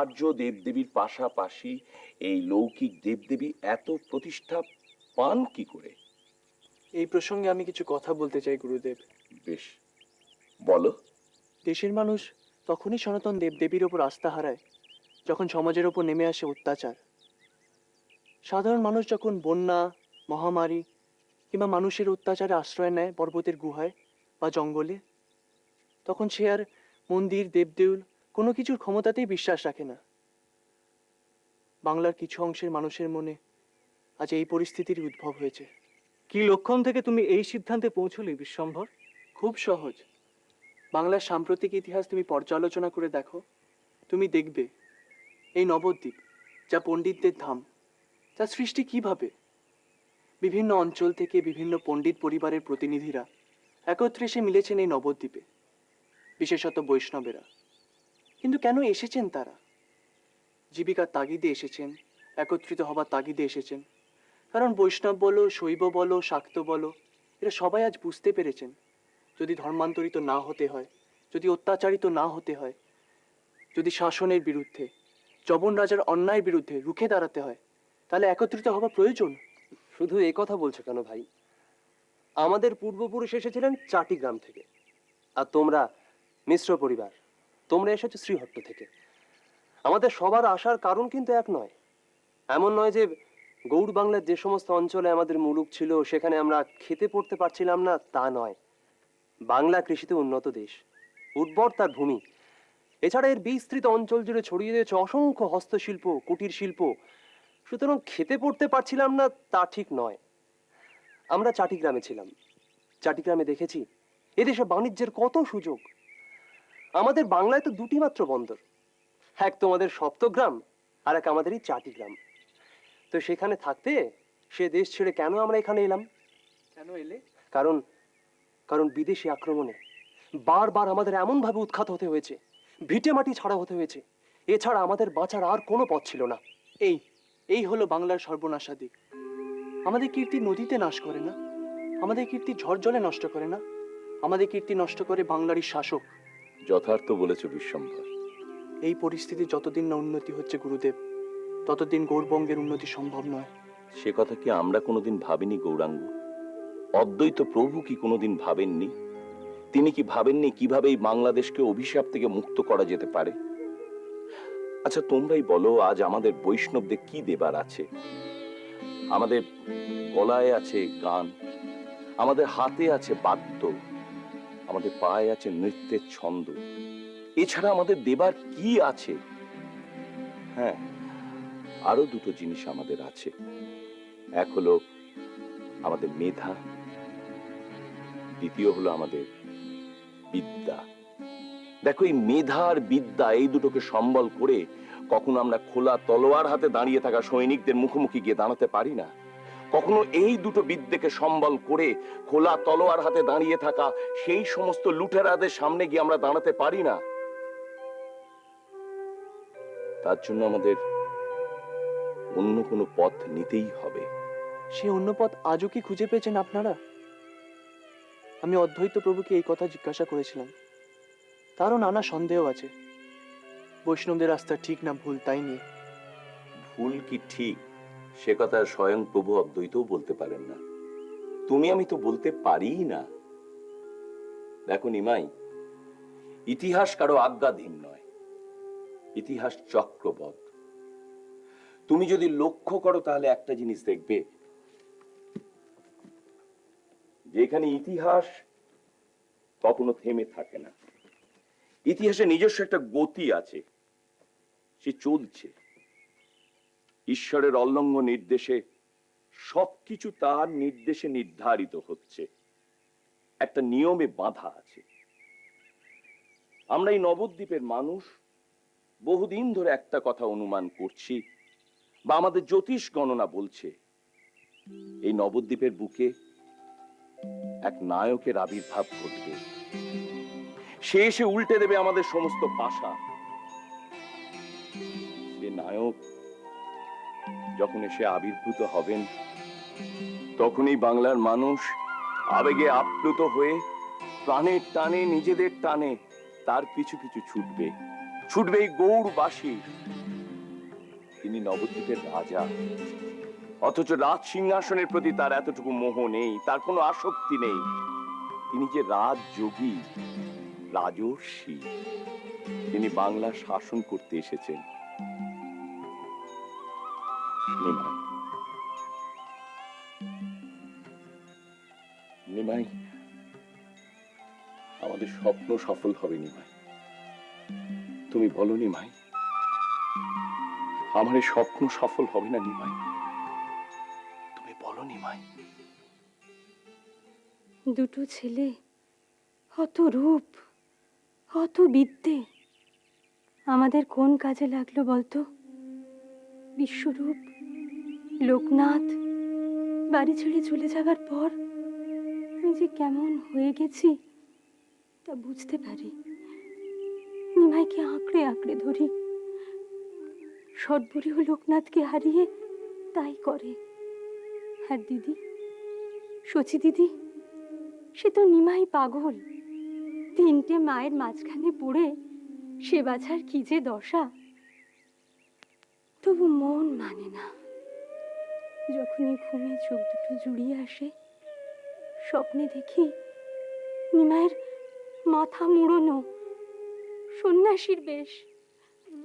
আর্য দেবদেবীর পাশাপাশি এই লৌকিক দেবদেবী এত প্রতিষ্ঠা পান কি করে? এই প্রসঙ্গে আমি কিছু কথা বলতে চাই গুরুদেব। বেশ, বলো। দেশের মানুষ তখনই সনাতন দেবদেবীর ওপর আস্থা হারায় যখন সমাজের ওপর নেমে আসে অত্যাচার। সাধারণ মানুষ যখন বন্যা, মহামারী কিংবা মানুষের অত্যাচারে আশ্রয় নেয় পর্বতের গুহায় বা জঙ্গলে, তখন সে আর মন্দির, দেবদেউল কোনো কিছুর ক্ষমতাতেই বিশ্বাস রাখে না। বাংলার কিছু অংশের মানুষের মনে আজ এই পরিস্থিতির উদ্ভব হয়েছে। কি লক্ষণ থেকে তুমি এই সিদ্ধান্তে পৌঁছলে বিশ্বম্ভর? খুব সহজ। বাংলার সাম্প্রতিক ইতিহাস তুমি পর্যালোচনা করে দেখো, তুমি দেখবে এই নবদ্বীপ, যা পণ্ডিতদের ধাম, তার সৃষ্টি কিভাবে? বিভিন্ন অঞ্চল থেকে বিভিন্ন পণ্ডিত পরিবারের প্রতিনিধিরা একত্রে এসে মিলেছেন এই নবদ্বীপে, বিশেষত বৈষ্ণবেরা। কিন্তু কেন এসেছেন তারা? জীবিকার তাগিদে এসেছেন, একত্রিত হবার তাগিদে এসেছেন। কারণ বৈষ্ণব বলো, শৈব বলো, শাক্ত বলো, এরা সবাই আজ বুঝতে পেরেছেন যদি ধর্মান্তরিত না হতে হয়, যদি অত্যাচারিত না হতে হয়, যদি শাসনের বিরুদ্ধে, যবন রাজার অন্যায়ের বিরুদ্ধে রুখে দাঁড়াতে হয়, তাহলে একত্রিত হওয়া প্রয়োজন। শুধু এই কথা বলছো কেন ভাই? আমাদের পূর্বপুরুষ এসেছিলেন চাটিগ্রাম থেকে, আর তোমরা মিশ্র পরিবার, তোমরা এসেছো শ্রীহট্ট থেকে। আমাদের সবার আসার কারণ কিন্তু এক নয়। এমন নয় যে গৌড় বাংলার যে সমস্ত অঞ্চলে আমাদের মুলুক ছিল সেখানে আমরা খেতে পড়তে পারছিলাম না, তা নয়। বাংলা কৃষিতে উন্নত দেশ, উর্বর তার ভূমি। এছাড়া এর বিস্তৃত অঞ্চল জুড়ে ছড়িয়ে রয়েছে অসংখ্য হস্তশিল্প, কুটির শিল্প। সুতরাং খেতে পড়তে পারছিলাম না তা ঠিক নয়। আমরা চাটিগ্রামে ছিলাম, চাটিগ্রামে দেখেছি এদেশে বাণিজ্যের কত সুযোগ। আমাদের বাংলায় তো দুটি মাত্র বন্দর, এক তোমাদের সপ্তগ্রাম আর এক আমাদের এই চাটিগ্রাম। তো সেখানে থাকতে সে দেশ ছেড়ে কেন আমরা এখানে এলাম? কেন এলে? কারণ কারণ বিদেশি আক্রমণে বারবার আমাদের এমন ভাবে উৎখাত হতে হয়েছে, ভিটে মাটি ছাড়া হতে হয়েছে। এছাড়া আমাদের বাঁচার আর কোনো পথ ছিল না। এই এই হলো বাংলার সর্বনাশা দিক। আমাদের কীর্তি নদীতে নাশ করে না, আমাদের কীর্তি ঝড় জলে নষ্ট করে না, আমাদের কীর্তি নষ্ট করে বাংলারই শাসক। যথার্থ বলেছ বিশ্বম্ভর। এই পরিস্থিতি যতদিন না উন্নতি হচ্ছে গুরুদেব, ততদিন গৌরবঙ্গের উন্নতি সম্ভব নয়। সে কথা কি আমরা কোনোদিন ভাবিনি গৌরাঙ্গ? অদ্বৈত প্রভু কি কোনোদিন ভাবেননি? তিনি কি ভাবেননি কিভাবে এই বাংলাদেশকে অভিশাপ থেকে মুক্ত করা যেতে পারে? আচ্ছা, তোমরাই বলো, আজ আমাদের বৈষ্ণবদের কি দেবার আছে? আমাদের গলায় আছে গান, আমাদের হাতে আছে বাদ্য, আমাদের পায়ে আছে নৃত্যের ছন্দ। এছাড়া আমাদের দেবার কি আছে? হ্যাঁ, আরো দুটো জিনিস আমাদের আছে। এক হলো আমাদের মেধা, দ্বিতীয় হলো আমাদের বিদ্যা। দেখো, এই মেধা আর বিদ্যা এই দুটোকে সম্বল করে কখনো আমরা খোলা তলোয়ার হাতে দাঁড়িয়ে থাকা সৈনিকদের মুখোমুখি গিয়ে দাঁড়াতে পারি না। কখনো এই দুটো বিদ্যাকে সম্বল করে খোলা তলোয়ার হাতে দাঁড়িয়ে থাকা সেই সমস্ত লুটেরাদের সামনে গিয়ে আমরা দাঁড়াতে পারি না। তার জন্য আমাদের অন্য কোনো পথ নিতেই হবে। সে অন্য পথ আজও কি খুঁজে পেয়েছেন আপনারা? আমি অদ্বৈত প্রভুকে এই কথা জিজ্ঞাসা করেছিলাম। তারও নানা সন্দেহ আছে বৈষ্ণবদের রাস্তা ঠিক না ভুল তাই নিয়ে। ভুল কি ঠিক সে কথা স্বয়ং প্রভু অদ্বৈতও বলতে পারেন না, তুমি আমি তো বলতে পারি না। দেখো নিমাই, ইতিহাস কারো আজ্ঞাধীন নয়, ইতিহাস চক্রবৎ। তুমি যদি লক্ষ্য করো তাহলে একটা জিনিস দেখবে, যেখানে ইতিহাস কখনো থেমে থাকে না। ইতিহাসে নিজস্ব একটা গতি আছে, সে চলছে। ঈশ্বরের অলঙ্ঘ নির্দেশে সবকিছু তার নির্দেশে নির্ধারিত হচ্ছে, একটা নিয়মে বাঁধা আছে। আমরা এই নবদ্বীপের মানুষ বহুদিন ধরে একটা কথা অনুমান করছি, বা আমাদের জ্যোতিষ গণনা বলছে, এই নবদ্বীপের বুকে এক নায়কের আবির্ভাব ঘটবে। সে এসে উল্টে দেবে আমাদের সমস্ত পাশা। সে নায়ক যখন এসে আবির্ভূত হবেন, তখনই বাংলার মানুষ আবেগে আপ্লুত হয়ে প্রাণের টানে, নিজেদের টানে তার পিছু পিছু ছুটবে। ছুটবে এই গৌড়বাসী। তিনি নবদ্বীপের রাজা, অথচ রাজ সিংহাসনের প্রতি তার এতটুকু মোহ নেই, তার কোনো আসক্তি নেই। তিনি যে রাজযোগী, রাজর্ষি, তিনি বাংলা শাসন করতে এসেছেন। নিমাই, নিমাই, আমাদের স্বপ্ন সফল হবে নিমাই। তুমি বলো নিমাই, আমার এই স্বপ্ন সফল হবে না নিমাই? তুমি বলো নিমাই। দুটো ছেলে, অত রূপ, অত বিদ্যে, আমাদের কোন কাজে লাগলো বলতো? বিশ্বরূপ, লোকনাথ বাড়ি ছেড়ে চলে যাবার পর আমি যে কেমন হয়ে গেছি তা বুঝতে পারি। নিমাইকে আঁকড়ে আঁকড়ে ধরি। সদবরীয় লোকনাথকে হারিয়ে তাই করে। আর দিদি, সচি দিদি, সে তো নিমাই পাগল। তিনটে মায়ের মাঝখানে পড়ে সে বাছার কি যে দশা। তবু মন মানে না। যখনই ঘুমে চোখ দুটো জুড়িয়ে আসে, স্বপ্নে দেখি নিমাইয়ের মাথা মুড়োনো, সন্ন্যাসীর বেশ,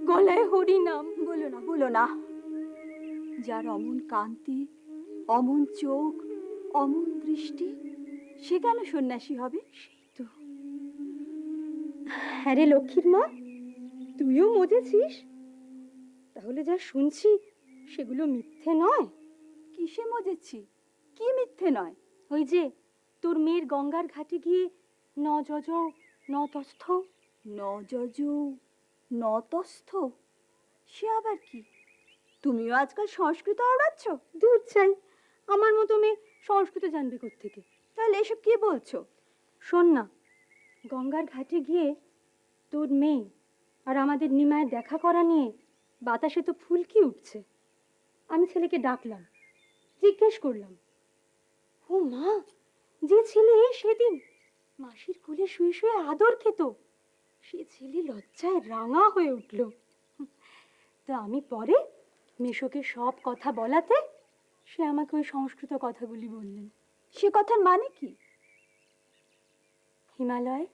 গলায় হরি নাম। বলো না, বলো না। যার অমন কান্তি, অমন চোখ, অমন দৃষ্টি, সে কেন সন্ন্যাসী হবে? সেই তো। হ্যাঁ রে লক্ষ্মীর মা, তুইও মজেছিস? তাহলে যা শুনছি সেগুলো মিথ্যে নয়? কিসে মজেছি? কি মিথ্যে নয়? ওই যে তোর মেয়ের গঙ্গার ঘাটে গিয়ে ন যজ ন তস্থ। নজজু নতস্থ, সে আবার কি? তুমিও আজকাল সংস্কৃত আওড়াচ্ছ? দূর চাই, আমার মতো মেয়ে সংস্কৃত জানবে কোত্থেকে? তাহলে এসব কি বলছো? শোন না, গঙ্গার ঘাটে গিয়ে তোর মেয়ে আর আমাদের নিমায়ের দেখা করা নিয়ে বাতাসে তো ফুলকি উঠছে। আমি ছেলেকে ডাকলাম, জিজ্ঞেস করলাম, ও মা, যে ছেলে সেদিন মাসির কোলে শুয়ে শুয়ে আদর খেত, সে ছেলে লজ্জায় রাঙা হয়ে উঠল। তা আমি পরে মেশোকে সব কথা বলাতে সে আমাকে ওই সংস্কৃত কথাগুলি বললেন। সে কথার মানে কি? হিমালয়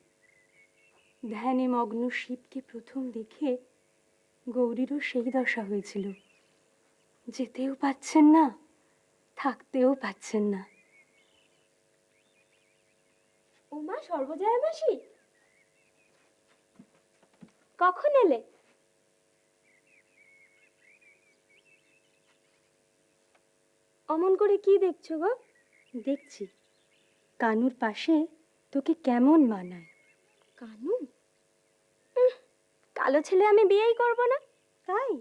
ধ্যানে মগ্ন শিবকে প্রথম দেখে গৌরীরও সেই দশা হয়েছিল। যেতেও পাচ্ছেন না, থাকতেও পাচ্ছেন না। ও মা সর্বজয়া মাসি, কখন এলে? অমন করে কি দেখছো গো? দেখছি কানুর পাশে তোকে কেমন মানায়। কানু? কালো ছেলে আমি বিয়েই করব না। তাই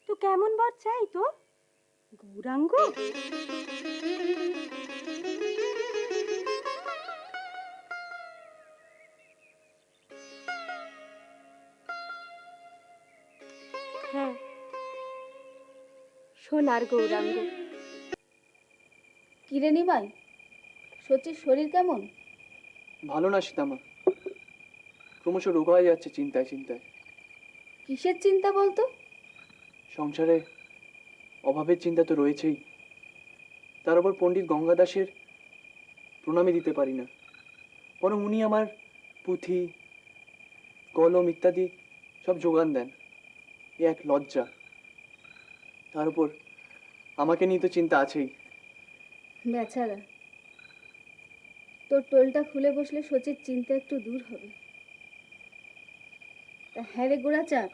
তো কেমন বর চাই তোর? গৌরাঙ্গ? হ্যাঁ, সোনার গৌরাঙ্গ। কিরে নিমাই, সচির শরীর কেমন? ভালো না সীতামা, ক্রমশ রোগা হয়ে যাচ্ছে চিন্তায় চিন্তায়। কিসের চিন্তা বলতো? সংসারে অভাবের চিন্তা তো রয়েছেই, তার উপর পণ্ডিত গঙ্গাদাসের প্রণামী দিতে পারি না, বরং উনি আমার পুঁথি, কলম ইত্যাদি সব যোগান দেন। এ এক লজ্জা। তার উপর আমাকে নিয়ে তো চিন্তা আছেই। বেচারা, তোর টোলটা খুলে বসলে সচির চিন্তা একটু দূর হবে। তা হ্যাঁ রে গোড়াচাঁদ,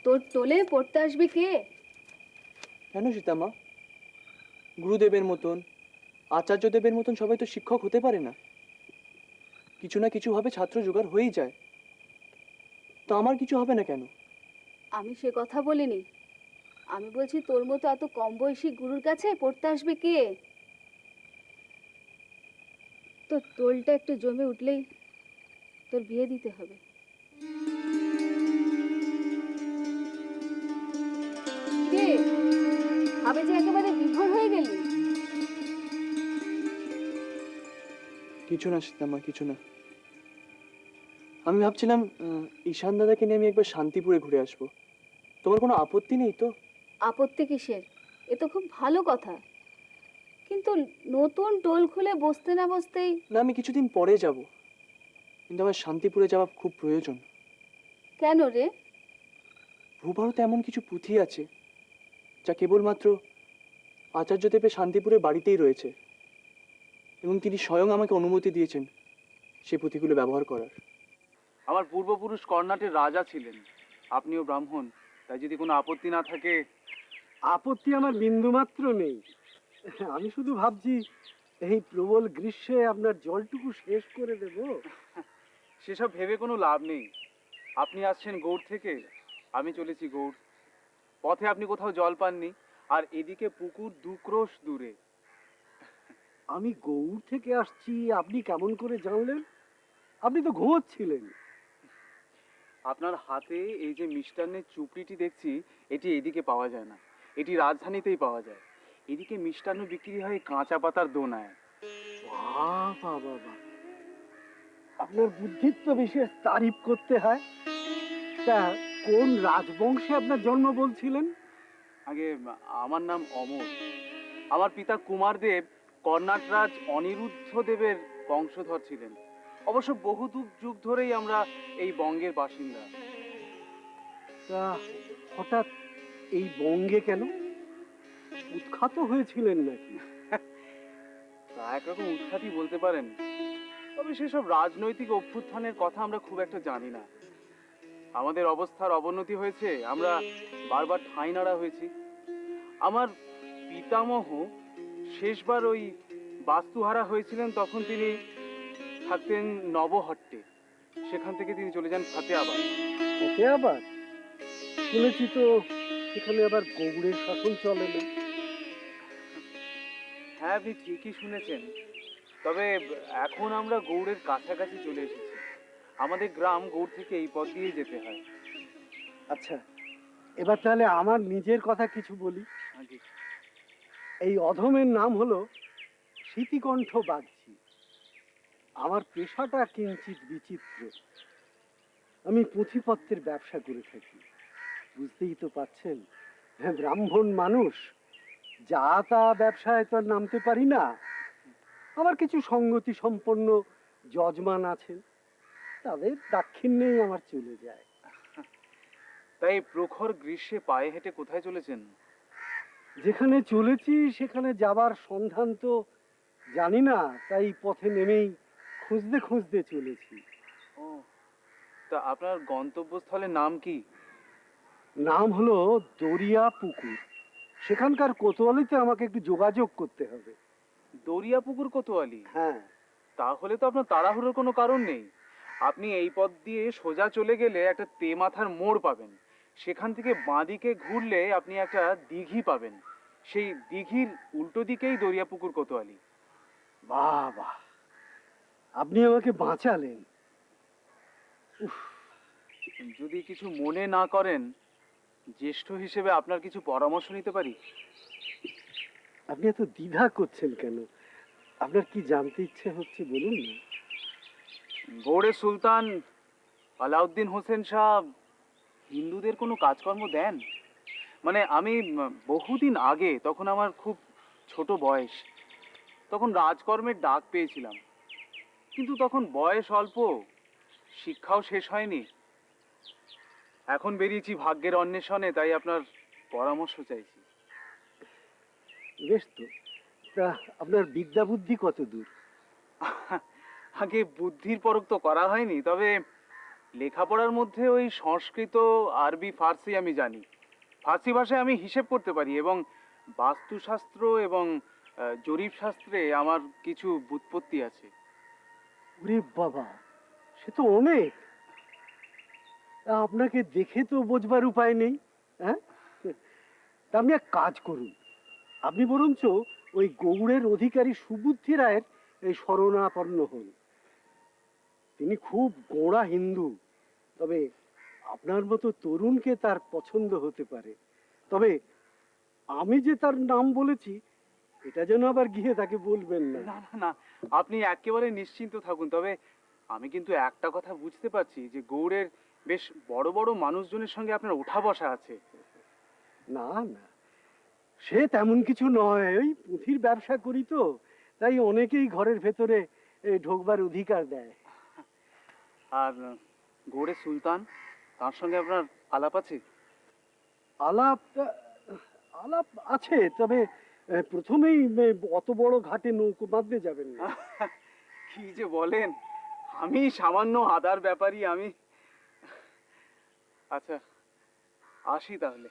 তোর টোলে পড়তে আসবে কে? কেন সীতামা? গুরুদেবের মতন, আচার্যদেবের মতন সবাই তো শিক্ষক হতে পারে না। কিছু না কিছু ভাবে ছাত্র জোগাড় হয়েই যায়, তো আমার কিছু হবে না কেন? আমি সে কথা বলিনি। আমি বলছি তোর মতো এত কম বয়সী গুরুর কাছে পড়তে আসবে কে? তোর টোলটা একটু জমে উঠলেই তোর বিয়ে দিতে হবে। কে ভাবে যে একেবারে বিভোর হয়ে গেলি? কিছু না সীতামা, কিছু না। আমি ভাবছিলাম ঈশান দাদাকে নিয়ে আমি একবার শান্তিপুরে ঘুরে আসবো। তোমার কোনো আপত্তি নেই তো? আপত্তি কিসের? এ তো খুব ভালো কথা, কিন্তু নতুন টোল খুলে বসতে না বসতেই না, আমি কিছুদিন পরে যাব, কিন্তু আমার শান্তিপুরে যাওয়া খুব প্রয়োজন। কেন রে? ভূভারতে এমন কিছু পুঁথি আছে যা কেবলমাত্র আচার্যদেবের শান্তিপুরের বাড়িতেই রয়েছে, এবং তিনি স্বয়ং আমাকে অনুমতি দিয়েছেন সেই পুঁথিগুলো ব্যবহার করার। আমার পূর্বপুরুষ কর্ণাটের রাজা ছিলেন, আপনিও ব্রাহ্মণ, তাই যদি কোনো আপত্তি না থাকে। আপত্তি আমার বিন্দুমাত্র নেই। আমি শুধু ভাবছি এই প্রবল গ্রীষ্মে আপনার জলটুকু শেষ করে দেব। সেসব ভেবে কোনো লাভ নেই। আপনি আসছেন গৌড় থেকে, আমি চলেছি গৌড়। পথে আপনি কোথাও জল পাননি, আর এদিকে পুকুর 2 ক্রোশ দূরে। আমি গৌড় থেকে আসছি আপনি কেমন করে জানলেন? আপনি তো ঘুমোচ্ছিলেন। আপনার হাতে এই যে মিষ্টান্নের চুপড়িটি দেখছি, এটি এদিকে পাওয়া যায় না, এটি রাজধানীতেই পাওয়া যায়। এদিকে মিষ্টান্ন বিক্রি হয় কাঁচা পাতার দোনায়। বাহ বাহ বাহ বাহ। আপনার বুদ্ধির তো বিশেষ তারিফ করতে হয়। তা কোন রাজবংশে আপনার জন্ম বলছিলেন? আগে আমার নাম অমর। আমার পিতা কুমারদেব কর্ণাট রাজ অনিরুদ্ধ দেবের বংশধর ছিলেন। অবশ্য বহু যুগ ধরেই আমরা এই বঙ্গের বাসিন্দা। তা হঠাৎ এই বঙ্গে কেন? উৎখাত হয়েছিলেন নাকি? তা একরকম উৎখাতই বলতে পারেন, তবে সেসব রাজনৈতিক অভ্যুত্থানের কথা আমরা খুব একটা জানি না। আমাদের অবস্থার অবনতি হয়েছে, আমরা বারবার ঠাঁই নাড়া হয়েছি। আমার পিতামহ শেষবার ওই বাস্তুহারা হয়েছিলেন, তখন তিনি থাকতেন নবহট্টে। সেখান থেকে তিনি চলে যান ফাতেয়াবাদ। ওকে, আবার শুনেছি তো সেখানে আবার গৌড়ের শাসন চলে না। হ্যাঁ, আপনি ঠিকই শুনেছেন। তবে এখন আমরা গৌড়ের কাছাকাছি চলে এসেছি। আমাদের গ্রাম গৌড় থেকে এই পথ দিয়ে যেতে হয়। আচ্ছা, এবার তাহলে আমার নিজের কথা কিছু বলি। জি। এই অধমের নাম হলো স্মৃতিকণ্ঠ বাগচি। আমার পেশাটা কিঞ্চিত বিচিত্র। আমি পুঁথিপত্রের ব্যবসা করে থাকি। বুঝতেই তো পাচ্ছেন, হ্যাঁ, ব্রাহ্মণ মানুষ, যা তা ব্যবসায় তো আর নামতে পারি না। আমার কিছু সঙ্গতি সম্পন্ন যজমান আছেন, তাদের দাক্ষিণ্যেই আমার চলে যায়। তাই প্রখর গ্রীষ্মে পায়ে হেঁটে কোথায় চলেছেন? যেখানে চলেছি সেখানে যাবার সন্ধান তো জানি না, তাই পথে নেমেই খুঁজতে খুঁজতে চলেছি। ও, তা আপনার গন্তব্যস্থলের নাম কি? নাম হলো দরিয়া পুকুর। সেখানকার কোতোয়ালিতে আমাকে একটু যোগাযোগ করতে হবে। দরিয়াপুকুর কোতোয়ালি? হ্যাঁ। তাহলে তো আপনার তাড়াহুড়োর কোনো কারণ নেই। আপনি এই পথ দিয়ে সোজা চলে গেলে একটা তেমাথার মোড় পাবেন। সেখান থেকে বাঁদিকে ঘুরলে আপনি একটা দিঘি পাবেন। সেই দিঘির উল্টো দিকেই দরিয়াপুকুর কোতোয়ালি। বাহ বাহ, আপনি আমাকে বাঁচালেন। যদি কিছু মনে না করেন, জ্যেষ্ঠ হিসেবে আপনার কিছু পরামর্শ নিতে পারি? আপনি এত দ্বিধা করছেন কেন? আপনার কি জানতে ইচ্ছে হচ্ছে বলুন না। গৌড়ের সুলতান আলাউদ্দিন হোসেন শাহ হিন্দুদের কোনো কাজকর্ম দেন? মানে আমি বহুদিন আগে, তখন আমার খুব ছোট বয়স, তখন রাজকর্মের ডাক পেয়েছিলাম, কিন্তু তখন বয়স অল্প, শিক্ষাও শেষ হয়নি। এখন বেরিয়েছি ভাগ্যের অন্বেষণে, তাই আপনার পরামর্শ চাইছি। বেশ তো, তা আপনার বিদ্যা বুদ্ধি কত দূর? আগে বুদ্ধির পরখ তো করা হয়নি, তবে লেখাপড়ার মধ্যে ওই সংস্কৃত, আরবি, ফার্সি আমি জানি। ফার্সি ভাষায় আমি হিসেব করতে পারি, এবং বাস্তুশাস্ত্র এবং জরিপ শাস্ত্রে আমার কিছু ব্যুৎপত্তি আছে। ওরে বাবা, সে তো অনেক। তা আপনাকে দেখে তো বোঝবার উপায় নেই। হ্যাঁ, তা আপনি এক কাজ করুন, আপনি বরঞ্চ ওই গৌড়ের অধিকারী সুবুদ্ধি রায়ের এই শরণাপন্ন হন। তিনি খুব গোঁড়া হিন্দু, তবে আপনার মতো তরুণকে তার পছন্দ হতে পারে। তবে আমি যে তার নাম বলেছি, এটা যেন আবার গিয়ে তাকে বলবেন না। না না না, আপনি একেবারে নিশ্চিন্ত থাকুন। তবে আমি কিন্তু একটা কথা বুঝতে পারছি যে গৌড়ের বেশ বড় বড় মানুষজনের সঙ্গে আপনার ওঠা বসা আছে। না না, সে তেমন কিছু নয়, ওই পুঁথির ব্যবসা করি তো, তাই অনেকেই ঘরের ভেতরে ঢোকবার অধিকার দেয়। আর গৌড়ের সুলতান, তার সঙ্গে আপনার আলাপ আছে? আলাপ আলাপ আছে, তবে প্রথমেই অত বড় ঘাটে নৌকো বাঁধতে যাবেন না। কি যে বলেন, আমি সামান্য আদার ব্যাপারী, আমি। আচ্ছা, আসি তাহলে।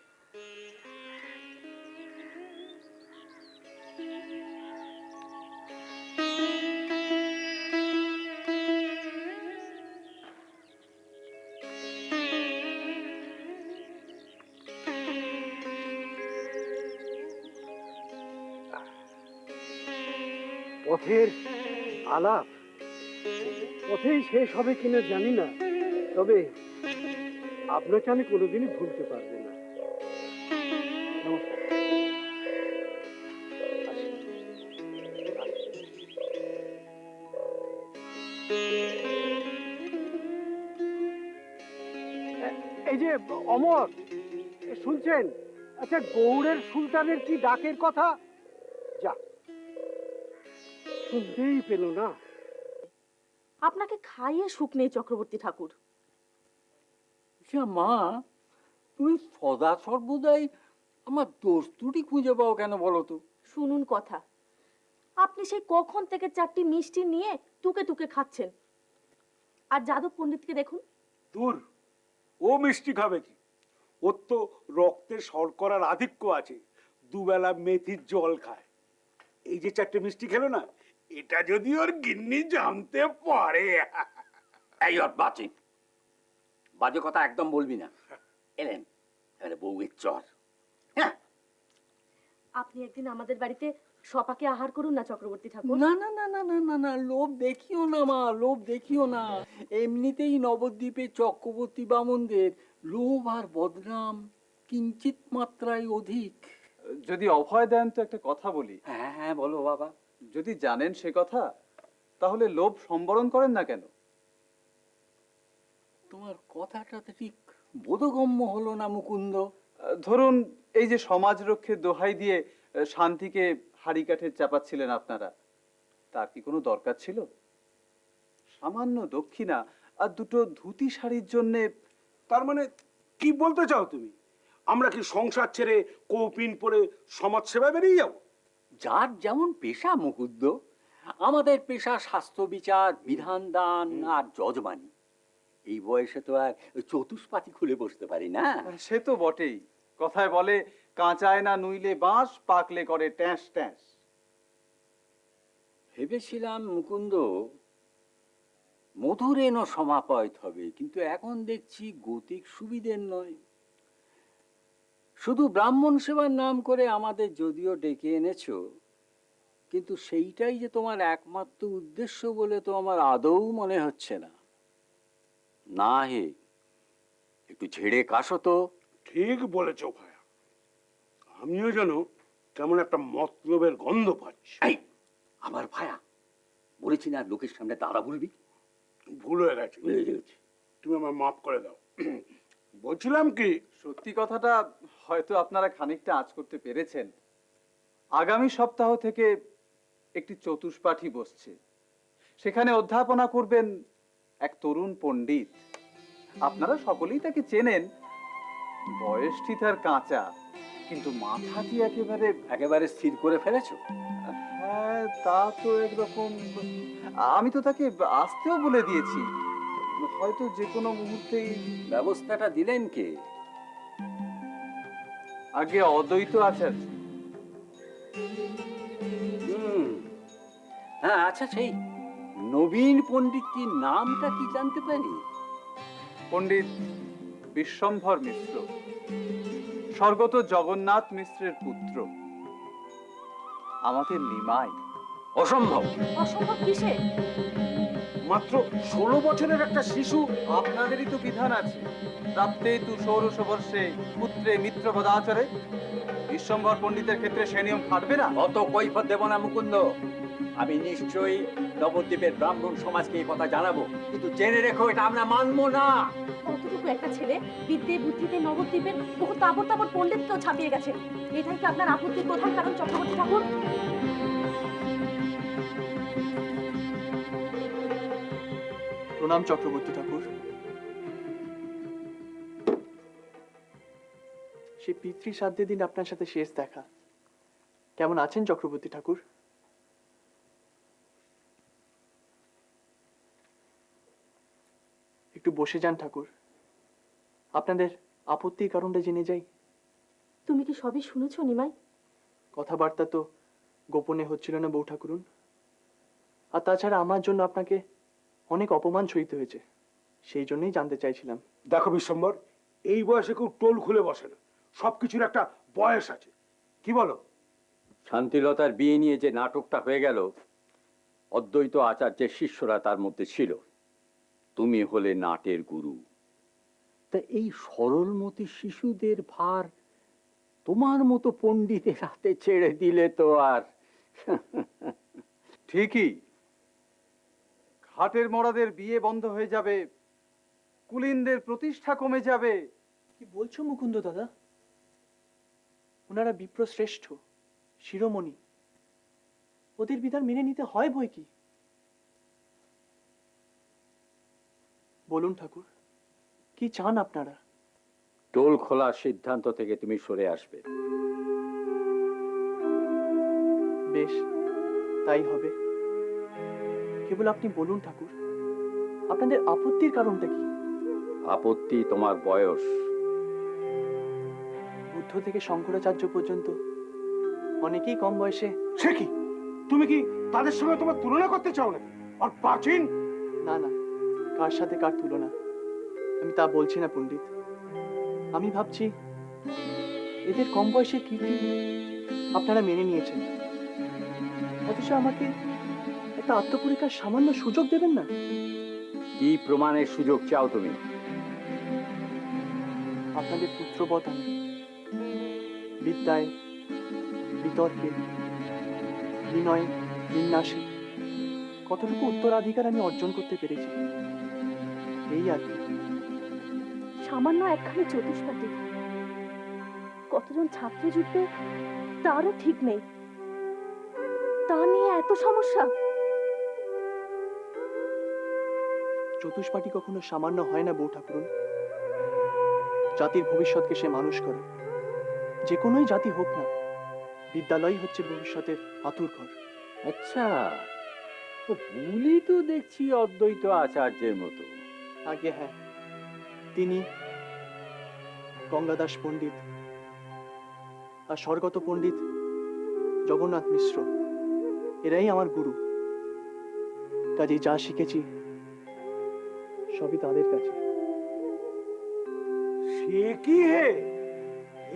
পথের আলাপ পথেই শেষ হবে কিনা জানি না, তবে আপনাকে আমি কোনোদিনই ভুলতে পারবো না। নমস্কার। এই যে অমর, শুনছেন? আচ্ছা, গৌড়ের সুলতানের কি ডাকের কথা? যা, শুনতেই পেল না। আপনাকে খাইয়ে সুখ নেই চক্রবর্তী ঠাকুর। মা, তুমি সদা সর্বদাই আমার দোষ ত্রুটি খুঁজে পাও কেন বলো তো? শুনুন কথা, আপনি সেই কখন থেকে 4টি মিষ্টি নিয়ে টুকে টুকে খাচ্ছেন, আর যাদব পণ্ডিতকে দেখুন। দূর, ও মিষ্টি খাবে কি? ওর তো রক্তে শর্করার আধিক্য আছে, দুবেলা মেথির জল খায়। এই যে 4টে মিষ্টি খেলো না, এটা যদি ওর গিন্নি জানতে পারে। এই ওর বাজে বাজে কথা একদম বলবি না। এলেন এবারে বউয়ের চর। হ্যাঁ, আপনি একদিন আমাদের বাড়িতে সপাকে আহার করুন না চক্রবর্তী ঠাকুর। না না না না না না না, লোভ দেখিও না মা, লোভ দেখিও না। এমনিতেই নবদ্বীপে চক্রবর্তী বামনদের লোভ আর বদনাম কিঞ্চিত মাত্রায় অধিক। যদি অভয় দেন তো একটা কথা বলি। হ্যাঁ হ্যাঁ, বলো বাবা। যদি জানেন সে কথা, তাহলে লোভ সম্বরণ করেন না কেন? তোমার কথাটা তো ঠিক বোধগম্য হলো না মুকুন্দ। ধরুন, এই যে সমাজ রক্ষে দোহাই দিয়ে শান্তিকে হাড়ি কাঠে চাপাচ্ছিলেন আপনারা, তার কি কোনো দরকার ছিল? সামান্য দক্ষিণা আর দুটো ধুতি শাড়ির জন্যে। তার মানে কি বলতে চাও তুমি? আমরা কি সংসার ছেড়ে কৌপিন পরে সমাজ সেবায় বেরিয়ে যাবো? যার যেমন পেশা মুকুন্দ, আমাদের পেশা স্বাস্থ্য বিচার, বিধান দান আর যজমানি। এই বয়সে তো আর ওই চতুষ্পাতি খুলে বসতে পারি না। সে তো বটেই। কথায় বলে, কাঁচায় না নুইলে বাঁশ, পাকলে করে ট্যাঁস ট্যাঁস। ভেবেছিলাম মুকুন্দ মধুরেণ সমাপয়ত হবে, কিন্তু এখন দেখছি গতিক সুবিধের নয়। শুধু ব্রাহ্মণ সেবার নাম করে আমাদের যদিও ডেকে এনেছো, কিন্তু সেইটাই যে তোমার একমাত্র উদ্দেশ্য বলে তো আমার আদৌ মনে হচ্ছে না। না হে, একটু ঝেড়ে কাশো তো। ঠিক বলেছো ভাইয়া, আমিও যেন কেমন একটা মতলবের গন্ধ পাচ্ছি। এই, আমার ভায়া, বলেছি না লোকের সামনে দাঁড়া বলবি। ভুল হয়ে গেছে, তুমি আমার মাফ করে দাও। বলছিলাম কি, সত্যি কথাটা হয়তো আপনারা খানিকটা আঁচ করতে পেরেছেন। আগামী সপ্তাহ থেকে একটি চতুষ্পাঠী বসছে, সেখানে অধ্যাপনা করবেন এক তরুণ পণ্ডিত। আপনারা সকলেই তাকে চেনেন। বয়সটি তার কাঁচা, কিন্তু মাথাটি একেবারে একেবারে স্থির করে ফেলেছো? হ্যাঁ, তা তো একরকম। আমি তো তাকে আসতেও বলে দিয়েছি, হয়তো যে কোনো মুহূর্তেই। ব্যবস্থাটা দিলেন কে? আগে অদ্বৈত আচার্য। হ্যাঁ, আচ্ছা, সেই নবীন পণ্ডিতটির নামটা কি জানতে পারি? পণ্ডিত বিশ্বম্ভর মিশ্র, স্বর্গত জগন্নাথ মিশ্রের পুত্র, আমাদের নিমাই। অসম্ভব। অসম্ভব কিসে? মাত্র 16 বছরের একটা শিশু। আপনাদেরই তো বিধান আছে, প্রাপ্তে তু ষোড়শ বর্ষে পুত্রে মিত্র পদাচরে। বিশ্বম্ভর পণ্ডিতের ক্ষেত্রে সে নিয়ম খাটবে না। অত কৈফত দেব না মুকুন্দ। আমি নিশ্চয়ই নবদ্বীপের ব্রাহ্মণ সমাজকে এই কথা জানাবো, কিন্তু জেনে রেখো এটা আমরা মানবো না। কতটুকু একটা ছেলে বিদ্যে বুদ্ধিতে নবদ্বীপের বহু তাবর তাবর পণ্ডিতকেও ছাপিয়ে গেছে। এটাই কি আপনার আপত্তির প্রধান কারণ চক্রবর্তী ঠাকুর? প্রণাম চক্রবর্তী ঠাকুর। সেই পিতৃ শ্রাদ্ধের দিন আপনার সাথে শেষ দেখা। কেমন আছেন চক্রবর্তী ঠাকুর? একটু বসে যান ঠাকুর, আপনাদের আপত্তির কারণটা জেনে যাই। তুমি কি সবই শুনেছো নিমাই? কথাবার্তা তো গোপনে হচ্ছিল না বউ ঠাকুরুন। আর তাছাড়া আমার জন্য আপনাকে অনেক অপমান সইতে হয়েছে, সেই জন্যই জানতে চাইছিলাম। দেখো বিশ্বম্বর, এই বয়সে কেউ টোল খুলে বসে না, সবকিছুর একটা বয়স আছে, কি বলো? শান্তিলতার বিয়ে নিয়ে যে নাটকটা হয়ে গেল, অদ্বৈত আচার্যের শিষ্যরা তার মধ্যে ছিল। তুমি হলে নাটের গুরু, তা এই সরলমতি শিশুদের ভার তোমার মতো পণ্ডিতের হাতে ছেড়ে দিলে তো আর। ঠিকই, ঘাটের মরাদের বিয়ে বন্ধ হয়ে যাবে, কুলিনদের প্রতিষ্ঠা কমে যাবে। কি বলছো মুকুন্দ দাদা? ওনারা বিপ্র শ্রেষ্ঠ শিরোমণি, ওদের বিধান মেনে নিতে হয় বই কি। বলুন ঠাকুর, কি চান আপনারা? টোল খোলার সিদ্ধান্ত থেকে তুমি সরে আসবে। বেশ, তাই হবে। কেবল আপনি বলুন ঠাকুর, আপনাদের আপত্তির কারণটা কি? আপত্তি তোমার বয়স। বুদ্ধ থেকে শঙ্করাচার্য পর্যন্ত অনেকেই কম বয়সে। সে কি, তুমি কি তাদের সঙ্গে তোমার তুলনা করতে চাও নাকি? আর প্রাচীন? না না, কার সাথে কার তুলনা, আমি তা বলছি না পণ্ডিত। আমি ভাবছি এদের কম বয়সের কীর্তি আপনারা মেনে নিয়েছেন, অথচ আমাকে একটা আত্মপরীক্ষার সামান্য সুযোগ দেবেন না? কি প্রমাণের সুযোগ চাও তুমি? আপনাদের পুত্রবৎ আমি বিদ্যায়, বিতর্কে, বিনয়, বিন্যাসে কতটুকু উত্তরাধিকার আমি অর্জন করতে পেরেছি, এই আর কি। সামান্য একখানি চতুষ্পাটি কতজন ছাত্র জুটবে তারও ঠিক নেই, তা নিয়ে এত সমস্যা। চতুষ্পাটি কখনো সামান্য হয় না বউ ঠাকুরুন। জাতির ভবিষ্যৎকে সে মানুষ করে, যে কোনোই জাতি হোক না, বিদ্যালয় হচ্ছে ভবিষ্যতের আতুর ঘর। আচ্ছা, তো বুলি তো দেখছি অদ্বৈত আচার্যের মতো। আগে হ্যাঁ, তিনি, গঙ্গাদাস পণ্ডিত আর স্বর্গত পণ্ডিত জগন্নাথ মিশ্র, এরাই আমার গুরু। কাজেই যা শিখেছি সবই তাদের কাছে। সে কি হে,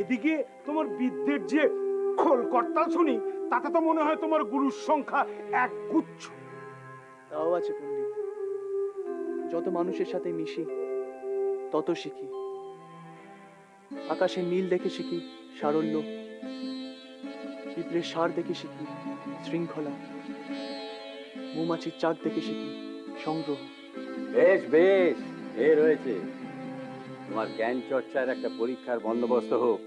এদিকে তোমার বিদ্যের যে খোল করতাল শুনি, তাতে তো মনে হয় তোমার গুরুর সংখ্যা এক গুচ্ছ। তাও আছে পণ্ডিত, যত মানুষের সাথে মিশি তত শিখি। আকাশের নীল দেখে শিখি সারল্য, পিঁপড়ের সার দেখে শিখি শৃঙ্খলা, মৌমাছির চাক দেখে শিখি সংগ্রহ। বেশ বেশ, এ রয়েছে। তোমার জ্ঞান চর্চার একটা পরীক্ষার বন্দোবস্ত হোক,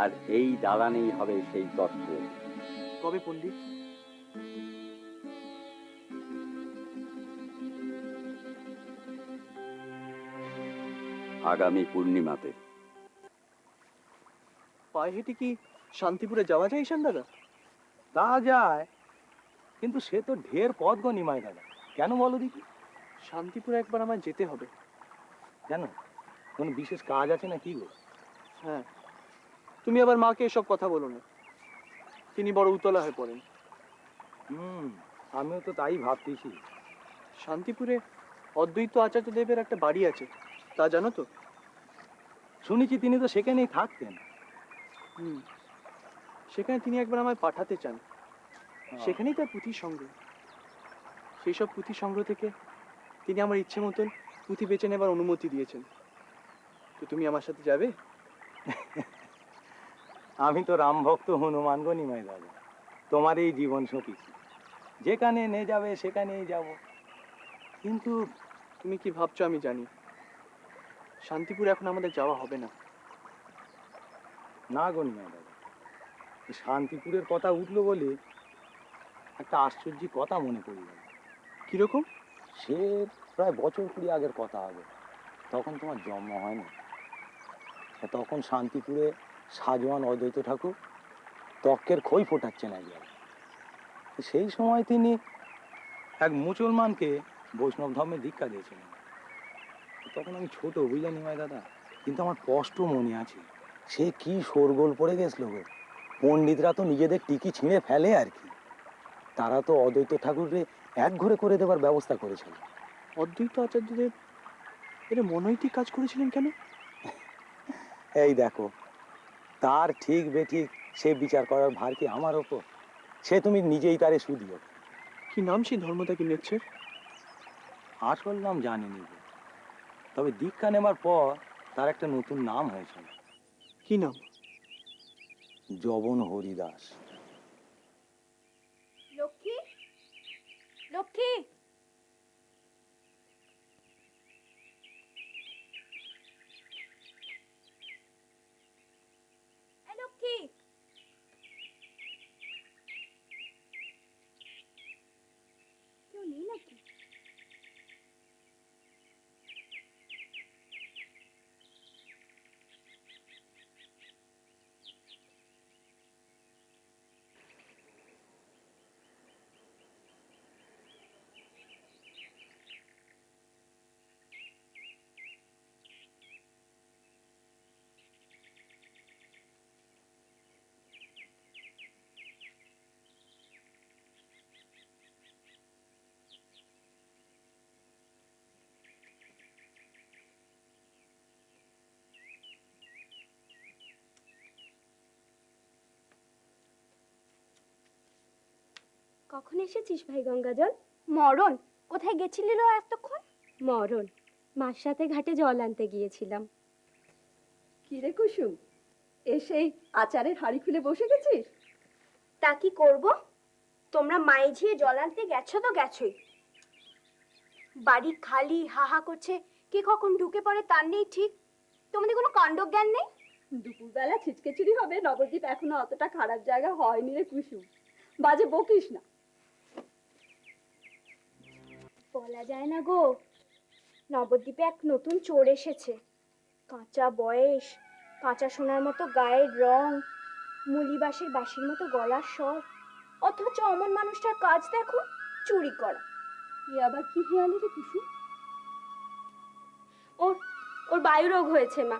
আর এই দালানেই হবে সেই তত্ত্ব। কবে পণ্ডিত? আগামী পূর্ণিমাতে। পায়ে হেঁটে কি শান্তিপুরে যাওয়া যায় ঈশান দাদা? তা যায়, কিন্তু সে তো ঢের পথ গো নিমাই দাদা। কেন বলো দেখি? শান্তিপুরে একবার আমার যেতে হবে। কেন, কোনো বিশেষ কাজ আছে না কি গো? হ্যাঁ, তুমি আবার মাকে এসব কথা বলো না, তিনি বড় উতলা হয়ে পড়েন। আমিও তো তাই ভাবতেছি। শান্তিপুরে অদ্বৈত আচার্য দেবের একটা বাড়ি আছে, তা জানো তো? শুনেছি তিনি তো সেখানেই থাকতেন। সেখানে তিনি একবার আমায় পাঠাতে চান, সেখানেই তার পুঁথি সংগ্রহ। সেই সব পুঁথি সংগ্রহ থেকে তিনি আমার ইচ্ছে মতন পুঁথি বেছে নেবার অনুমতি দিয়েছেন। তো তুমি আমার সাথে যাবে? আমি তো রাম ভক্ত হনুমান গো নিমাই দাদা, তোমার এই জীবন সখী, যেখানে নিয়ে যাবে সেখানেই যাব। কিন্তু তুমি কি ভাবছো আমি জানি। শান্তিপুর এখন আমাদের যাওয়া হবে না। না গো নিমাই দাদা, শান্তিপুরের কথা উঠলো বলে একটা আশ্চর্য কথা মনে পড়ে গেল। কিরকম? সে প্রায় বছর 20 আগের কথা হবে, তখন তোমার জন্ম হয়নি। তখন শান্তিপুরে সাজোয়ান অদ্বৈত ঠাকুর তক্কের খই ফোটাচ্ছেন একবার। সেই সময় তিনি এক মুসলমানকে বৈষ্ণব ধর্মে দীক্ষা দিয়েছিলেন। তখন আমি ছোট, বুঝলেন নিমাই দাদা, কিন্তু আমার স্পষ্ট মনে আছে সে কি শোরগোল পড়ে গেছিল গো। পণ্ডিতরা তো নিজেদের টিকি ছিঁড়ে ফেলে আর কি। তারা তো অদ্বৈত ঠাকুরকে এক ঘরে করে দেবার ব্যবস্থা করেছিল। অদ্বৈত আচার্যদেব এরা মনৈতিক কাজ করেছিলেন কেন? এই দেখো, তার ঠিক বেঠিক সে বিচার করার ভার কি আমার ওপর? সে তুমি নিজেই তারে শুধিও। কি নাম সেই ধর্মত্যাগী নেচ্ছের? আসল নাম জানিনি গো, তবে দীক্ষা নেবার পর তার একটা নতুন নাম হয়েছিল। কি নাম? জবন হরিদাস। লক্ষ্মী, লক্ষ্মী, এই লক্ষ্মী, কেউ নেই নাকি? কখন এসেছিস ভাই গঙ্গাজল? মরণ, কোথায় গেছিলি লো এতক্ষণ? মরণ, মার সাথে ঘাটে জল আনতে গিয়েছিলাম। কি রে কুসুম, এসেই আচারের হাঁড়ি খুলে বসে গেছিস? তা কি করব? তোমরা মাইঝিয়ে জল আনতে গেছো তো গেছোই, বাড়ি খালি হাহা করছে, কে কখন ঢুকে পড়ে তার নেই ঠিক। তোমাদের কোনো কাণ্ডজ্ঞান নেই? দুপুরবেলা ছিচকে চুরি হবে, নবদ্বীপ এখনো অতটা খারাপ জায়গা হয়নি রে কুসুম, বাজে বকিস না। বলা যায় না গো, নবদ্বীপে এক নতুন চোর এসেছে। কাঁচা বয়স, কাঁচা সোনার মতো গায়ের রং, মুলিবাসের বাঁশির মতো গলার স্বর, অথচ অমন মানুষটার কাজ দেখো, চুরি করা। এ আবার কি হেয়ালি রে কুসুম? ওর ওর বায়ুরোগ হয়েছে মা।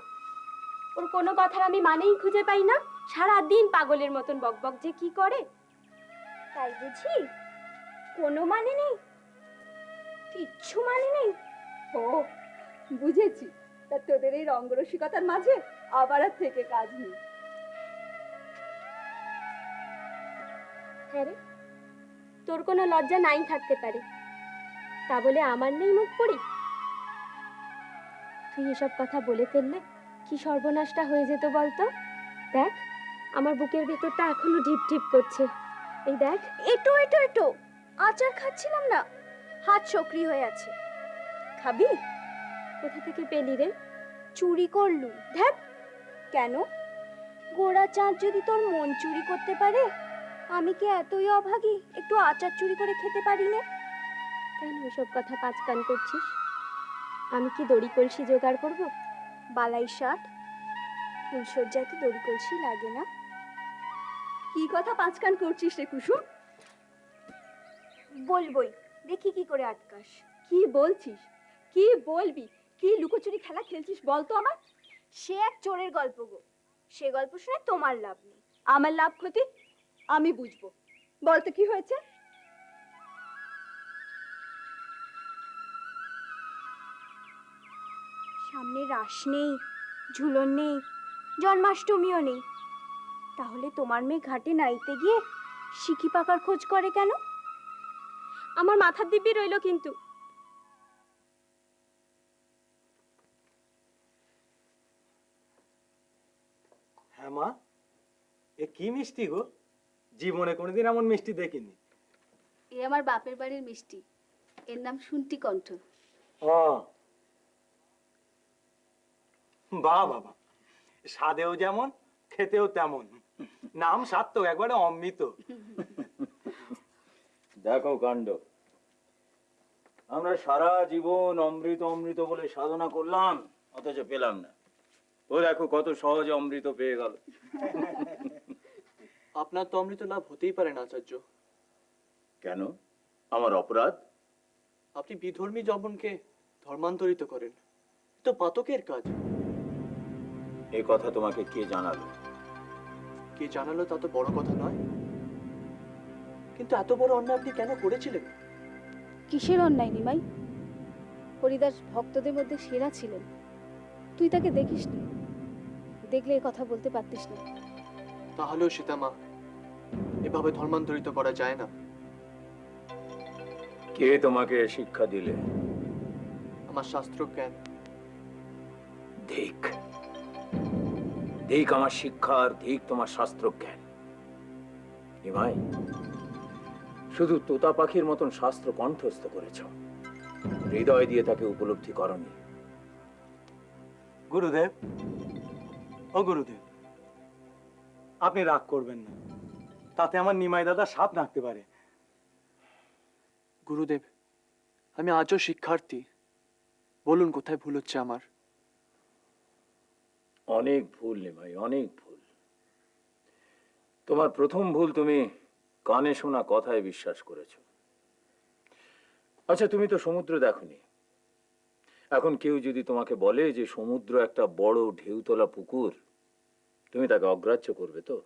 ওর কোনো কথার আমি মানেই খুঁজে পাই না, সারাদিন পাগলের মতন বকবক যে কি করে। তাই বুঝি কোনো মানে নেই, কিচ্ছু মানে নেই। ও বুঝেছি, তা তোদের এই রঙ্গরসিকতার মাঝে আবার আর থেকে কাজ নেই। হ্যাঁ রে, তোর কোনো লজ্জা নাই থাকতে পারে, তা বলে আমার নেই মুখ পড়ি? তুই এসব কথা বলে ফেললে কি সর্বনাশটা হয়ে যেত বলতো? দেখ, আমার বুকের ভেতরটা এখনো ঢিপ ঢিপ করছে। এই দেখ, এটো এটো এটো, আচার খাচ্ছিলাম না, হাত সক্রিয় হয়ে আছে। খাবি? কোথা থেকে পেলি রে? চুরি করলু। ধ্যাৎ, কেন? গোড়া চাঁদ যদি তোর মন চুরি করতে পারে, আমি কি এতই অভাগী একটু আচার চুরি করে খেতে পারি না? কেন এসব কথা পাঁচ কান করছিস? আমি কি দড়ি কলসি জোগাড় করব? বালাই শার্ট, ফুলসজ্জায় তো দড়ি কলসি লাগে না। কি কথা পাঁচকান করছিস রে কুসুম? বলবই, দেখি কি করে আটকাস। কি বলছিস? কি বলবি? কি লুকোচুরি খেলা খেলছিস বলতো আমার? সে এক চোরের গল্প গো, সে গল্প শুনে তোমার লাভ নেই। আমার লাভ ক্ষতি আমি বুঝবো, বলতো কি হয়েছে? সামনে রাস নেই, ঝুলন নেই, জন্মাষ্টমীও নেই, তাহলে তোমার মেয়ে ঘাটে নাইতে গিয়ে সিকি পাকার খোঁজ করে কেন? আমার মাথার দিব্যি রইলো কিন্তু। হ্যাঁ মা, এ কি মিষ্টি গো? জীবনে কোনোদিন এমন মিষ্টি দেখিনি। এ আমার বাপের বাড়ির মিষ্টি, এর নাম শুন্টি কণ্ঠ। ও বাহ বাবা, স্বাদেও যেমন খেতেও তেমন, নাম সার্থক, একবারে অমৃত। দেখো কাণ্ড, আমরা সারা জীবন অমৃত অমৃত বলে সাধনা করলাম, অথচ পেলাম না। ও দেখো কত সহজে অমৃত পেয়ে গেল। আপনার তো অমৃত লাভ হতেই পারে না আচার্য। কেন? আমার অপরাধ? আপনি বিধর্মী যবনকে ধর্মান্তরিত করেন, এ তো পাতকের কাজ। এ কথা তোমাকে কে জানালো? কে জানালো তা তো বড় কথা নয়, কিন্তু এত বড় অন্যায় আপনি কেন করেছিলেন? কিসের অন্যায় নিমাই? হরিদাস ভক্তদের মধ্যে সেরা ছিলেন, তুই তাকে দেখিসনি, দেখলে এ কথা বলতে পারতিস না। তাহলেও সীতামা, এভাবে ধর্মান্তরিত করা যায় না। কে তোমাকে শিক্ষা দিলে? আমার শাস্ত্র জ্ঞান। দেখ দেখ আমার শিক্ষার, দেখ তোমার শাস্ত্র জ্ঞান। নিমাই, শুধু তোতা পাখির মতন শাস্ত্র কণ্ঠস্থ করেছ, হৃদয় দিয়ে তাকে উপলব্ধি করনি। গুরুদেব, ও গুরুদেব, আপনি রাগ করবেন না, তাতে আমার নিমাই দাদা সাপ নাকতে পারে। গুরুদেব, আমি আজও শিক্ষার্থী, বলুন কোথায় ভুল হচ্ছে আমার। অনেক ভুল নিমাই, অনেক ভুল। তোমার প্রথম ভুল, তুমি কানে শোনা কথায় বিশ্বাস করেছ। আচ্ছা, তুমি তো সমুদ্র দেখোনি। এখন কেউ যদি তোমাকে বলে যে সমুদ্র একটা বড় ঢেউতলা পুকুর, তুমি তাকে অগ্রাহ্য করবে তো?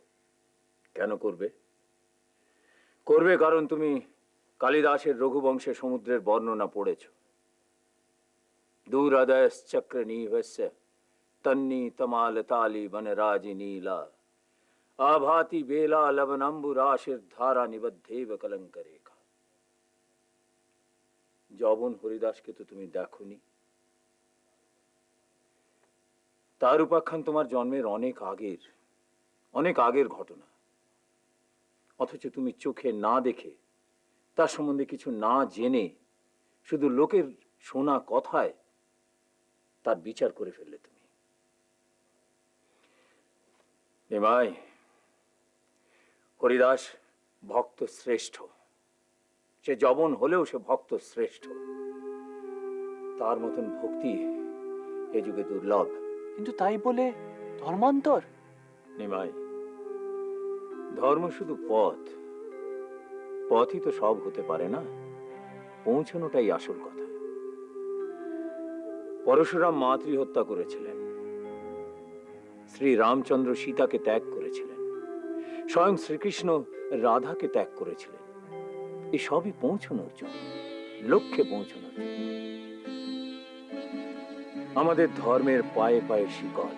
কেন করবে? করবে কারণ তুমি কালিদাসের রঘুবংশে সমুদ্রের বর্ণনা পড়েছ। দূরাদয়স চক্র নিভস্য তন্নি তমাল তালি বনরাজি নীলা আভাতি বেলা লবনাম্বু রাশির ধারা নিবদ্ধেব কলঙ্ক রেখা। যবন হরিদাসকে তো তুমি দেখোনি। তার উপাখ্যান তোমার জন্মের অনেক আগের ঘটনা, অথচ তুমি চোখে না দেখে, তার সম্বন্ধে কিছু না জেনে, শুধু লোকের শোনা কথায় তার বিচার করে ফেললে তুমি। নিমাই, হরিদাস ভক্ত শ্রেষ্ঠ, সে যবন হলেও সে ভক্ত শ্রেষ্ঠ। তার মতন ভক্তি এ যুগে দুর্লভ। কিন্তু তাই বলে ধর্মান্তর? নিমাই, ধর্ম শুধু পথ, পথই তো সব হতে পারে না, পৌঁছানোটাই আসল কথা। পরশুরাম মাতৃহত্যা করেছিলেন, শ্রী রামচন্দ্র সীতাকে ত্যাগ করেছিলেন, স্বয়ং শ্রীকৃষ্ণ রাধাকে ত্যাগ করেছিলেন। এই সবই পৌঁছানোর জন্য, লক্ষ্যে পৌঁছানোর জন্য। আমাদের ধর্মের পায়ে পায়ে শিকল,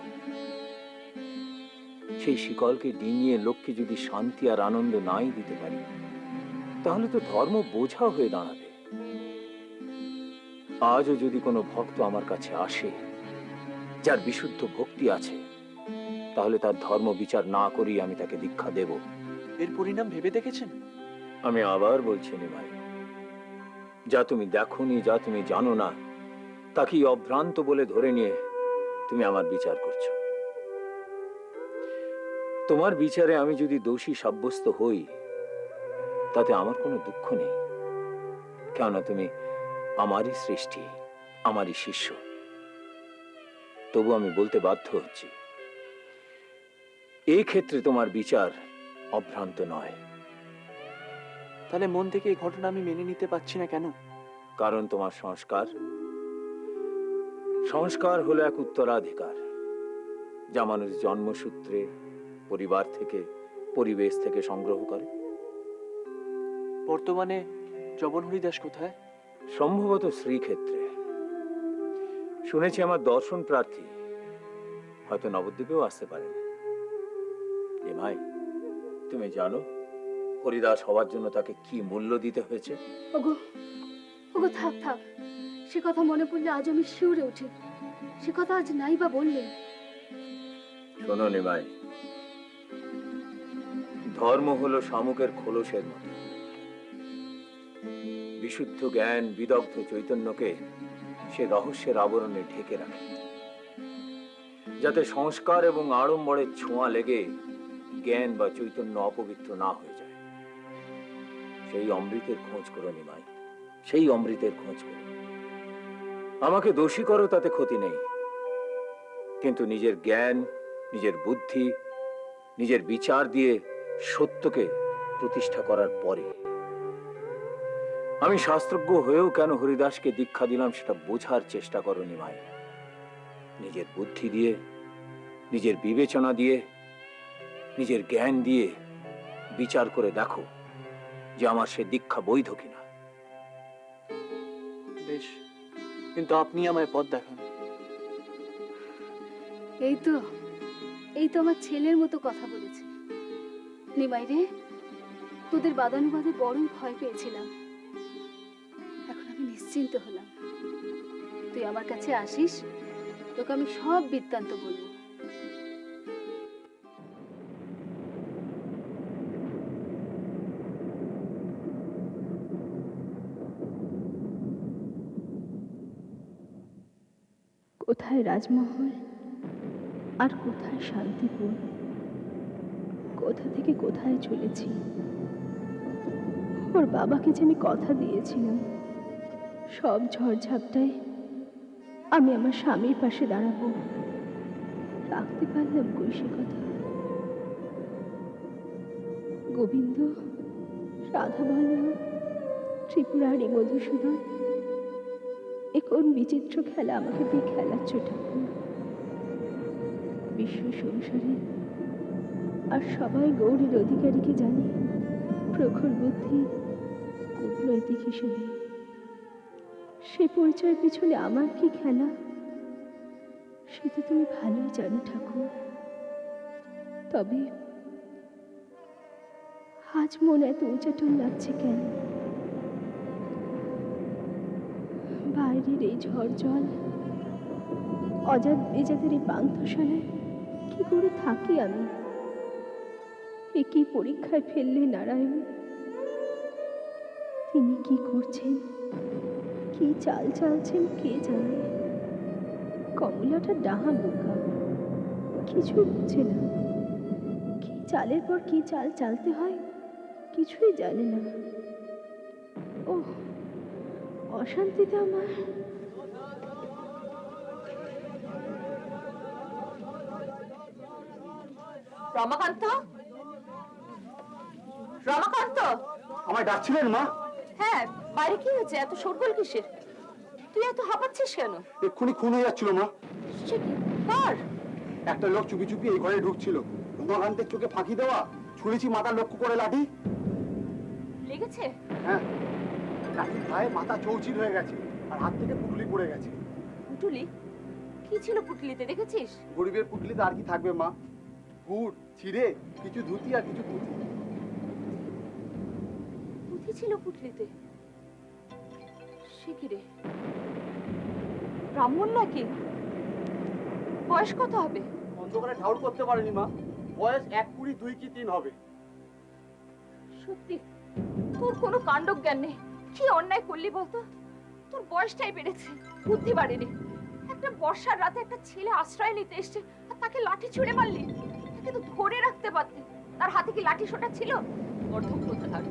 সেই শিকলকে ডিঙিয়ে লক্ষ্যে যদি শান্তি আর আনন্দ নাই দিতে পারি, তাহলে তো ধর্ম বোঝা হয়ে দাঁড়াবে। আজও যদি কোনো ভক্ত আমার কাছে আসে যার বিশুদ্ধ ভক্তি আছে, তাহলে তার ধর্ম বিচার না করেই আমি তাকে দীক্ষা দেব। এর পরিণাম ভেবে দেখেছেন? আমি আবার বলছি নিমাই, যা তুমি দেখোনি, যা তুমি জানো না, তাকেই অভ্রান্ত বলে ধরে নিয়ে তুমি আমার বিচার করছো। তোমার বিচারে আমি যদি দোষী সাব্যস্ত হই, তাতে আমার কোনো দুঃখ নেই, কেননা তুমি আমারই সৃষ্টি, আমারই শিষ্য। তবু আমি বলতে বাধ্য হচ্ছি, এই ক্ষেত্রে তোমার বিচার অভ্রান্ত নয়। তাহলে মন থেকে এই ঘটনা আমি মেনে নিতে পারছি না কেন? কারণ তোমার সংস্কার হলো এক উত্তরাধিকার, যা মানুষ জন্মসূত্রে, পরিবার থেকে, পরিবেশ থেকে সংগ্রহ করে। বর্তমানে যবন হরিদাস কোথায়? সম্ভবত শ্রীক্ষেত্রে। শুনেছি আমার দর্শন প্রার্থী, হয়তো নবদ্বীপেও আসতে পারেন। এ ভাই, তুমি জানো হরিদাস হওয়ার জন্য তাকে কি মূল্য দিতে হয়েছে? ওগো ওগো থাক থাক, সে কথা মনে পড়লে আজ আমি শিউরে উঠি। সে কথা আজ নাই বা বললে। শোনো নিমাই, ধর্ম হলো শামুকের খোলসের মতো। বিশুদ্ধ জ্ঞান বিদগ্ধ চৈতন্যকে সে রহস্যের আবরণে ঢেকে রাখে, যাতে সংস্কার এবং আড়ম্বরের ছোঁয়া লেগে জ্ঞান বা চৈতন্য অপবিত্র না হয়ে যায়। সেই অমৃতের খোঁজ করো নিমাই, সেই অমৃতের খোঁজ করো। আমাকে দোষী করো, তাতে ক্ষতি নেই, কিন্তু নিজের জ্ঞান, নিজের বুদ্ধি, নিজের বিচার দিয়ে সত্যকে প্রতিষ্ঠা করার পরে। আমি শাস্ত্রজ্ঞ হয়েও কেন হরিদাসকে দীক্ষা দিলাম সেটা বোঝার চেষ্টা করো নিমাই। নিজের বুদ্ধি দিয়ে, নিজের বিবেচনা দিয়ে, নিজের জ্ঞান দিয়ে বিচার করে দেখো যে আমার সে দীক্ষা বৈধ কিনা। বেশ, কিন্তু আপনি আমায় পথ দেখান। এই তো আমার ছেলের মতো কথা বলেছে। নিমাই রে, তোদের বাদানুবাদে বড়ই ভয় পেয়েছিলাম, এখন আমি নিশ্চিন্ত হলাম। তুই আমার কাছে আসিস, তোকে আমি সব বৃত্তান্ত বলবো। কোথায় রাজমহল আর কোথায় শান্তিপুর, কোথা থেকে কোথায় চলেছি। ওর বাবাকে যে আমি কথা দিয়েছিলাম, সব ঝড়ঝাপটায় আমি আমার স্বামীর পাশে দাঁড়াবো, রাখতে পারলাম কই সে কথা। গোবিন্দ, রাধাবল্লভ, ত্রিপুরারি মধুসূদন, এ কোন বিচিত্র খেলা আমাকে দিয়ে খেলাচ্ছ ঠাকুর। বিশ্ব সংসারে আর সবাই গৌরীর অধিকারীকে জানে প্রখর বুদ্ধি, কূটনৈতিক হিসেবে। সে পরিচয়ের পিছনে আমার কি খেলা সে তো তুমি ভালোই জানো ঠাকুর। তবে আজ মন এত উচাটন লাগছে কেন? বাইরের এই ঝড় জল, অজাত বেজাতের এই পান্থশালায় কি করে থাকি আমি? এ কি পরীক্ষায় ফেললে নারায়ণ? তিনি কি করছেন, কি চাল চালছেন কে জানে। কমলাটা ডাহা বোকা, কিছুই বুঝে না। কি চালের পর কি চাল চালতে হয় কিছুই জানে না। ও অশান্তিতে আমার। রমাকান্ত, রমাকান্ত, আমায় ডাকছিলেন মা? হ্যাঁ, বাইরে কি হয়েছে? এত শোরগোল কিসের? তুই এত হাঁপাচ্ছিস কেন? এক্ষুনি খুন হয়ে যাচ্ছিল মা। সে কি? কার? একটা লোক চুপি চুপি এই ঘরে ঢুকছিল। রমাকান্তের চোখে ফাঁকি দেওয়া, ছুঁড়েছি মাথা লক্ষ্য করে লাঠি। লেগেছে? হ্যাঁ, লাঠির গায়ে মাথা চৌচির হয়ে গেছে আর হাত থেকে পুটলি পড়ে গেছে। পুটুলি? কি ছিল পুটলিতে, দেখেছিস? গরিবের পুটলিতে আর কি থাকবে মা? গুড়, চিড়ে, কিছু ধুতি আর কিছু পুঁথি। পুঁথি ছিল পুটলিতে? সে কি রে? ব্রাহ্মণ নাকি? বয়স কত হবে? অন্ধকারে ঠাউর করতে পারেনি মা। বয়স 1, 20, 2 কি 3 হবে। সত্যি তোর কোনো কাণ্ডজ্ঞান নেই। কি অন্যায় করলি বলতো? তোর বয়সটাই বেড়েছে, বুদ্ধি বাড়েনি। একটা বর্ষার রাতে একটা ছেলে আশ্রয় নিতে এসছে আর তাকে লাঠি ছুঁড়ে মারলি। তাকে তো ধরে রাখতে পারতি। তার হাতে কি লাঠি সোটা ছিল? অর্ধক করতে থাক।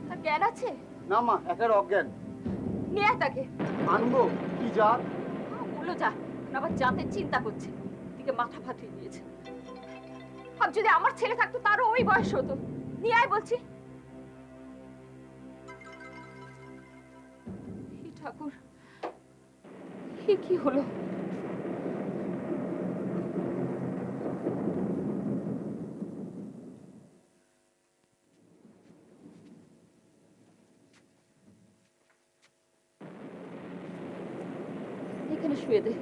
তার জ্ঞান আছে? না মা, একেবারে অজ্ঞান। নিয়ে আয় তাকে। আনবো কি জাত? বলো যা, আবার জাতের চিন্তা করছে, দিকে মাথা ফাটিয়ে দিয়েছে। আর যদি আমার ছেলে থাকতো তারও ওই বয়স হতো। নিয়ে আয় বলছি। ঠাকুর, কি হলো? এখানে শুয়ে দে।